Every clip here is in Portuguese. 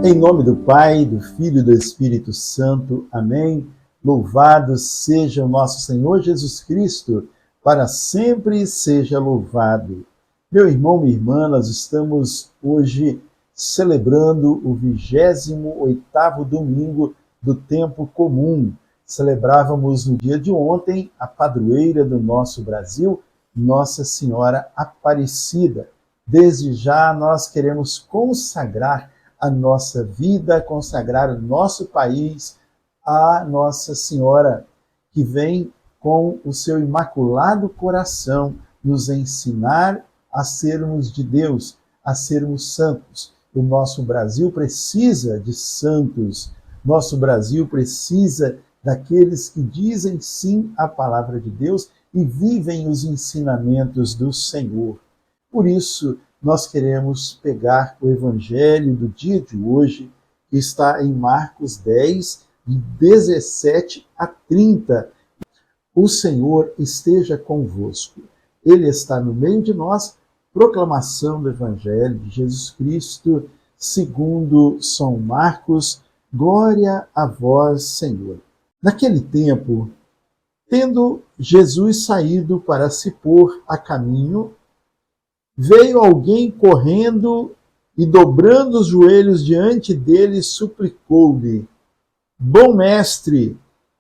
Em nome do Pai, do Filho e do Espírito Santo. Amém. Louvado seja o nosso Senhor Jesus Cristo, para sempre seja louvado. Meu irmão, minha irmã, nós estamos hoje celebrando o 28º domingo do tempo comum. Celebrávamos no dia de ontem a padroeira do nosso Brasil, Nossa Senhora Aparecida. Desde já nós queremos consagrar a nossa vida, consagrar o nosso país à Nossa Senhora, que vem com o seu imaculado coração nos ensinar a sermos de Deus, a sermos santos. O nosso Brasil precisa de santos, nosso Brasil precisa daqueles que dizem sim à palavra de Deus e vivem os ensinamentos do Senhor. Por isso, nós queremos pegar o Evangelho do dia de hoje, que está em Marcos 10, de 17 a 30. O Senhor esteja convosco. Ele está no meio de nós. Proclamação do Evangelho de Jesus Cristo, segundo São Marcos. Glória a vós, Senhor. Naquele tempo, tendo Jesus saído para se pôr a caminho, veio alguém correndo e, dobrando os joelhos diante dele, suplicou-lhe: Bom mestre,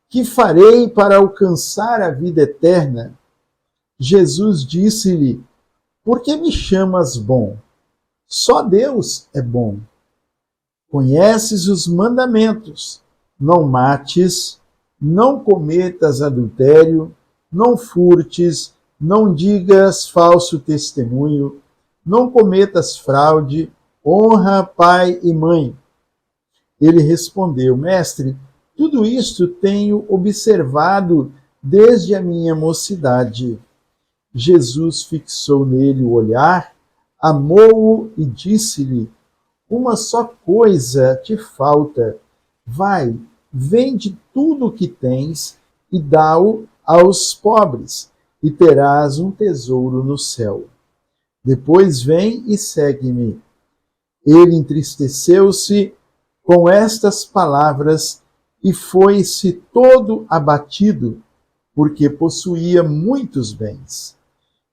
que farei para alcançar a vida eterna? Jesus disse-lhe: Por que me chamas bom? Só Deus é bom. Conheces os mandamentos: não mates, não cometas adultério, não furtes, não digas falso testemunho, não cometas fraude, honra pai e mãe. Ele respondeu: Mestre, tudo isto tenho observado desde a minha mocidade. Jesus fixou nele o olhar, amou-o e disse-lhe: Uma só coisa te falta. Vai, vende tudo o que tens e dá-o aos pobres, e terás um tesouro no céu. Depois vem e segue-me. Ele entristeceu-se com estas palavras e foi-se todo abatido, porque possuía muitos bens.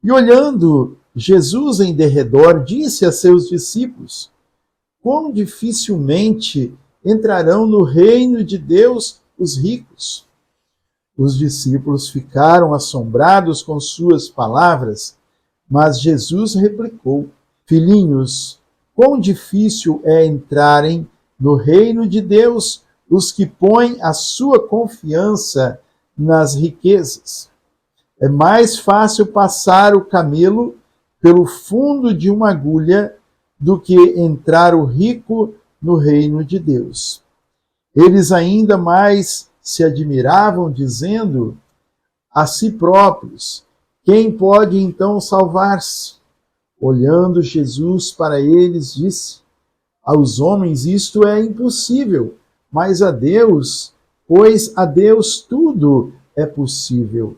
E olhando Jesus em derredor, disse a seus discípulos: Quão dificilmente entrarão no reino de Deus os ricos. Os discípulos ficaram assombrados com suas palavras, mas Jesus replicou: Filhinhos, quão difícil é entrarem no reino de Deus os que põem a sua confiança nas riquezas. É mais fácil passar o camelo pelo fundo de uma agulha do que entrar o rico no reino de Deus. Eles ainda mais se admiravam, dizendo a si próprios: Quem pode então salvar-se? Olhando Jesus para eles, disse: Aos homens isto é impossível, mas a Deus, pois a Deus tudo é possível.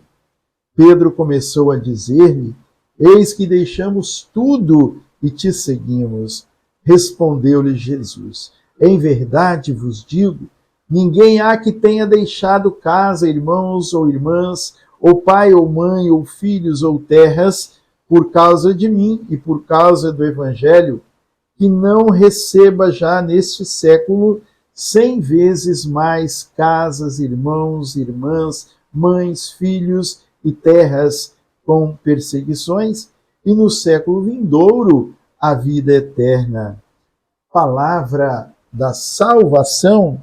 Pedro começou a dizer-lhe: Eis que deixamos tudo e te seguimos. Respondeu-lhe Jesus: Em verdade vos digo, ninguém há que tenha deixado casa, irmãos ou irmãs, ou pai ou mãe, ou filhos ou terras, por causa de mim e por causa do Evangelho, que não receba já neste século 100 vezes mais casas, irmãos, irmãs, mães, filhos e terras com perseguições, e no século vindouro a vida eterna. Palavra da salvação.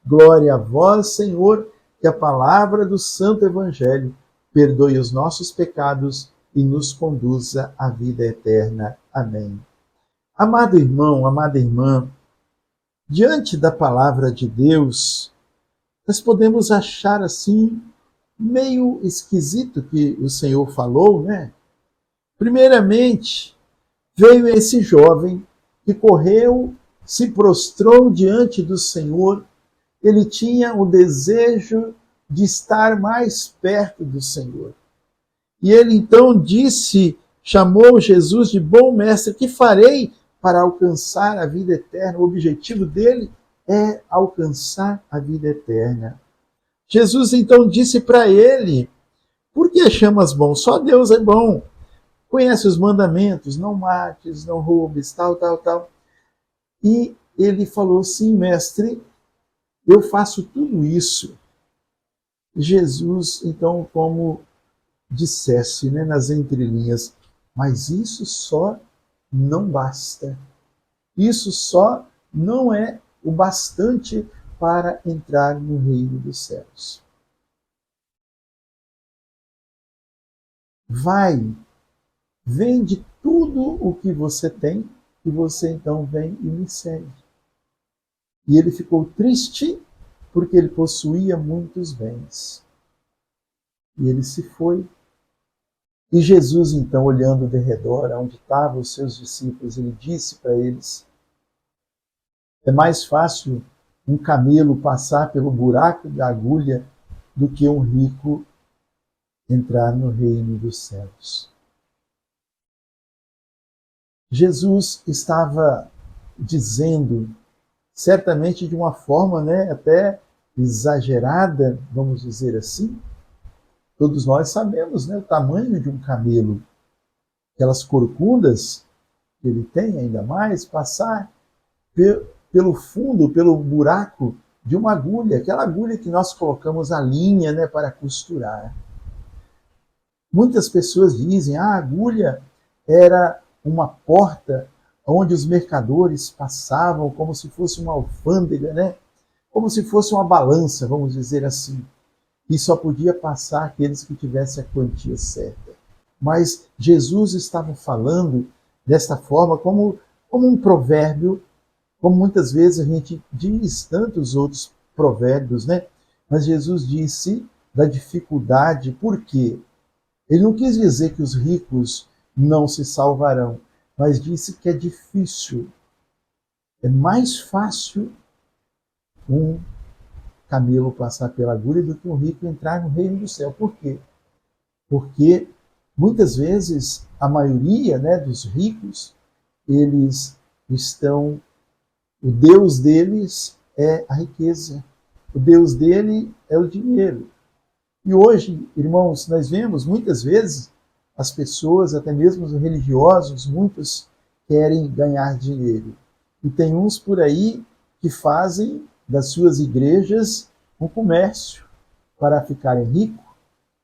Glória a vós, Senhor, que a palavra do Santo Evangelho perdoe os nossos pecados e nos conduza à vida eterna. Amém. Amado irmão, amada irmã, diante da palavra de Deus, nós podemos achar assim meio esquisito que o Senhor falou, né? Primeiramente, veio esse jovem que correu, se prostrou diante do Senhor. Ele tinha o desejo de estar mais perto do Senhor. E ele então disse, chamou Jesus de bom mestre: que farei para alcançar a vida eterna. O objetivo dele é alcançar a vida eterna. Jesus então disse para ele: por que chamas bom? Só Deus é bom. Conhece os mandamentos, não mates, não roubes, tal, tal, tal. E ele falou: sim, mestre, eu faço tudo isso. Jesus, então, como dissesse, né, nas entrelinhas, mas isso só não basta. Isso só não é o bastante para entrar no reino dos céus. Vai, vende tudo o que você tem e você então vem e me segue. E ele ficou triste porque ele possuía muitos bens. E ele se foi. E Jesus, então, olhando de redor, onde estavam os seus discípulos, ele disse para eles: é mais fácil um camelo passar pelo buraco da agulha do que um rico entrar no reino dos céus. Jesus estava dizendo, certamente de uma forma, né, até exagerada, vamos dizer assim. Todos nós sabemos, né, o tamanho de um camelo. Aquelas corcundas que ele tem, ainda mais, passar pelo fundo, pelo buraco de uma agulha, aquela agulha que nós colocamos a linha, né, para costurar. Muitas pessoas dizem: a agulha era uma porta onde os mercadores passavam, como se fosse uma alfândega, né? Como se fosse uma balança, vamos dizer assim. E só podia passar aqueles que tivessem a quantia certa. Mas Jesus estava falando desta forma como um provérbio, como muitas vezes a gente diz tantos outros provérbios, né? Mas Jesus disse da dificuldade. Por quê? Ele não quis dizer que os ricos não se salvarão, mas disse que é difícil. É mais fácil um camelo passar pela agulha do que um rico entrar no reino do céu. Por quê? Porque muitas vezes a maioria, né, dos ricos, eles estão... O Deus deles é a riqueza. O Deus dele é o dinheiro. E hoje, irmãos, nós vemos muitas vezes as pessoas, até mesmo os religiosos, muitos querem ganhar dinheiro. E tem uns por aí que fazem das suas igrejas um comércio para ficarem ricos,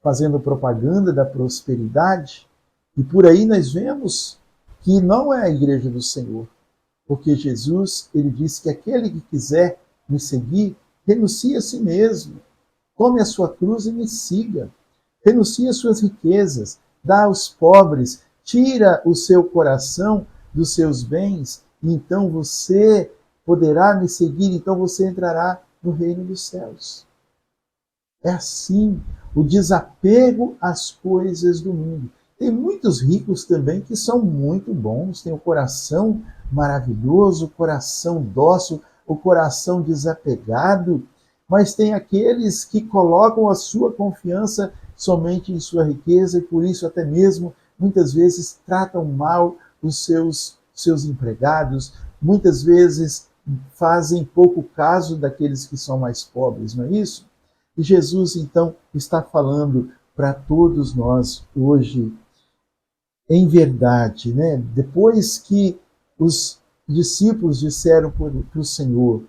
fazendo propaganda da prosperidade. E por aí nós vemos que não é a igreja do Senhor. Porque Jesus, ele disse que aquele que quiser me seguir, renuncie a si mesmo. Tome a sua cruz e me siga. Renuncie às suas riquezas, dá aos pobres, tira o seu coração dos seus bens, e então você poderá me seguir, então você entrará no reino dos céus. É assim, o desapego às coisas do mundo. Tem muitos ricos também que são muito bons, têm o coração maravilhoso, o coração dócil, o coração desapegado, mas tem aqueles que colocam a sua confiança somente em sua riqueza e por isso até mesmo muitas vezes tratam mal os seus empregados, muitas vezes fazem pouco caso daqueles que são mais pobres, não é isso? E Jesus então está falando para todos nós hoje, em verdade, né? Depois que os discípulos disseram para o Senhor,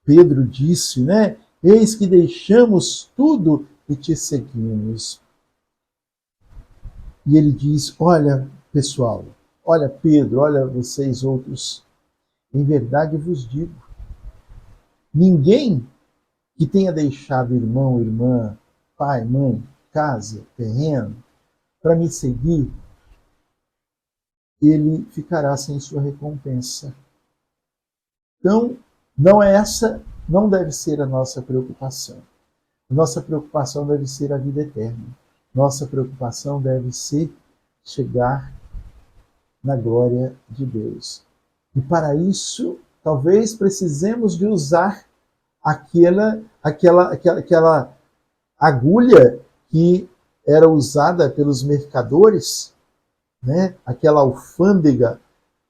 Pedro disse, né? Eis que deixamos tudo e te seguimos. E ele diz: olha, pessoal, olha Pedro, olha vocês outros, em verdade vos digo, ninguém que tenha deixado irmão, irmã, pai, mãe, casa, terreno, para me seguir, ele ficará sem sua recompensa. Então, não deve ser a nossa preocupação. Nossa preocupação deve ser a vida eterna. Nossa preocupação deve ser chegar na glória de Deus. E para isso, talvez precisemos de usar aquela agulha que era usada pelos mercadores, né? Aquela alfândega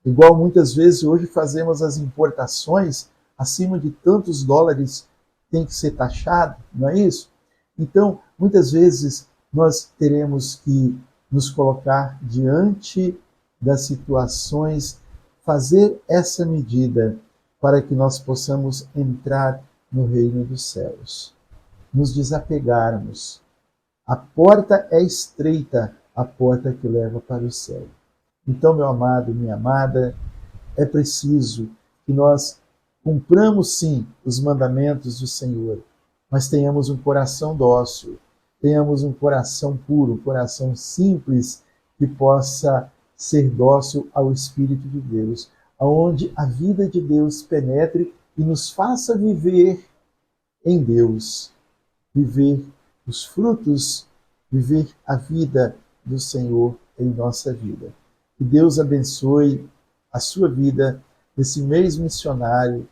Igual muitas vezes hoje fazemos as importações acima de tantos dólares, tem que ser taxado, não é isso? Então, muitas vezes nós teremos que nos colocar diante das situações, fazer essa medida para que nós possamos entrar no reino dos céus, nos desapegarmos. A porta é estreita, a porta que leva para o céu. Então, meu amado, minha amada, é preciso que nós cumpramos sim os mandamentos do Senhor, mas tenhamos um coração dócil, tenhamos um coração puro, um coração simples, que possa ser dócil ao Espírito de Deus, aonde a vida de Deus penetre e nos faça viver em Deus, viver os frutos, viver a vida do Senhor em nossa vida. Que Deus abençoe a sua vida nesse mês missionário.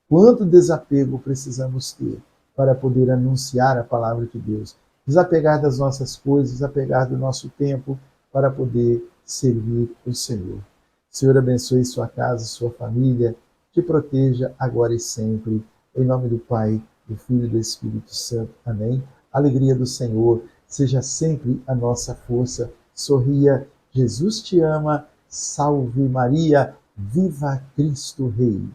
Quanto desapego precisamos ter para poder anunciar a palavra de Deus. Desapegar das nossas coisas, desapegar do nosso tempo para poder servir o Senhor. O Senhor abençoe sua casa, sua família, te proteja agora e sempre. Em nome do Pai, do Filho e do Espírito Santo. Amém. A alegria do Senhor seja sempre a nossa força. Sorria. Jesus te ama. Salve Maria. Viva Cristo Rei.